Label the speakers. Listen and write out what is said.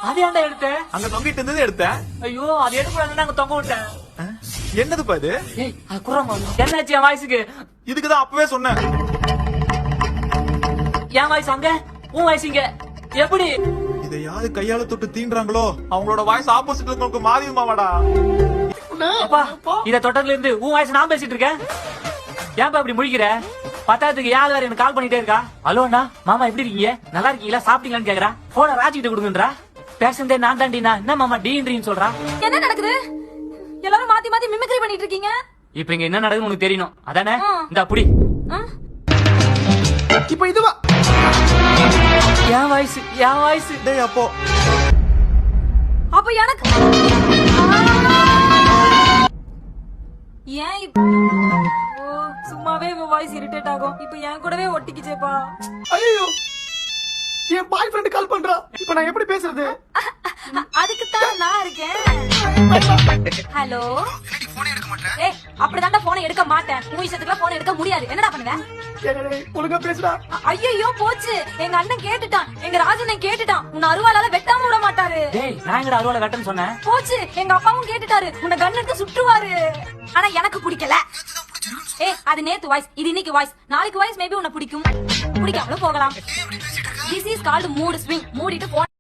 Speaker 1: அது ஏன்டா எடுத்த?
Speaker 2: அங்க தொங்கிட்டு இருந்தது எடுத்தேன்.
Speaker 1: ஐயோ அது எடுக்கூடாதுன்னு அங்க தொங்க விட்டேன்.
Speaker 2: என்னதுப்பா இது?
Speaker 1: ஏய் அது குறமா என்னாச்சு என் வாய்ஸுக்கு?
Speaker 2: இதுக்குதான் அப்பவே சொன்னேன்.
Speaker 1: என் வாய்ஸ் அங்க, உன் வாய்ஸ் இங்க. எப்படி?
Speaker 2: இதை யாரு கையால தொட்டு தீண்டுறாங்களோ அவங்களோட வாய்ஸ் ஆப்போசிட்ல இருக்கவங்க மாறிடுமாவாடா.
Speaker 1: அப்பா இத தொட்டதுல இருந்து உன் வாய்ஸ் நான் பேசிட்டு இருக்கேன். ஏன்பா இப்படி முழிக்கிற? பத்தாவதுக்கு யார் வேற எனக்கு கால் பண்ணிட்டே இருக்கா. ஹலோ அண்ணா, மாமா எப்படி இருக்கீங்க? நல்லா இருக்கீங்களா? சாப்பிட்டீங்களான்னு கேக்குறா. போன ராஜி கிட்ட கொடுங்கன்றா. பேசுறதே நான் தாண்டினா என்ன மாமா டீன்றீன்னு சொல்றா.
Speaker 3: என்ன நடக்குது? எல்லாரும் மாத்தி மாத்தி மிமிக்ரி பண்ணிட்டு இருக்கீங்க.
Speaker 1: இப்ப இங்க என்ன நடக்குதுன்னு உனக்கு தெரியணும் அதானே? இந்த புடி.
Speaker 2: இப்ப இதுவா
Speaker 1: என் வாய்ஸ், என் வாய்ஸ்.
Speaker 2: டேய் அப்போ
Speaker 3: அப்ப எனக்கு ஏன் சும்மாவே உன் வாய்ஸ் இரிட்டேட் ஆகும். இப்ப என் கூடவே ஒட்டிக்கிச்சேப்பா.
Speaker 4: ஐயோ என் பாய் ஃப்ரெண்ட் கால் பண்றா. இப்ப நான் எப்படி பேசுறது?
Speaker 3: அதுக்கு தான் நான் இருக்கேன். ஹலோ. ஏய் அப்படிதான்டா போனை எடுக்க மாட்டேன். உன் இஷ்டத்துக்குலாம் போனை எடுக்க முடியாது. என்னடா பண்ணுவ?
Speaker 4: ஒழுங்கா பேசுடா.
Speaker 3: ஐயோ போச்சு. எங்க அண்ணன் கேட்டுட்டான். எங்க ராஜனை கேட்டுட்டான். உன்னை அருவாளால வெட்டாம விட மாட்டாரு.
Speaker 1: டேய் நான் எங்கடா அருவாளை வெட்டன்னு சொன்னேன்?
Speaker 3: போச்சு. எங்க அப்பாவும் கேட்டுட்டாரு. உன்னை கன் எடுத்து சுட்டுவாரு. ஆனா எனக்கு பிடிக்கல. ஏய் அது நேத்து வாய்ஸ், இது இன்னைக்கு வாய்ஸ். நாளைக்கு வாய்ஸ் மேபி உன்னை பிடிக்கும், பிடிக்காமலும் போகலாம். This is called mood swing. மூடிட்டு போன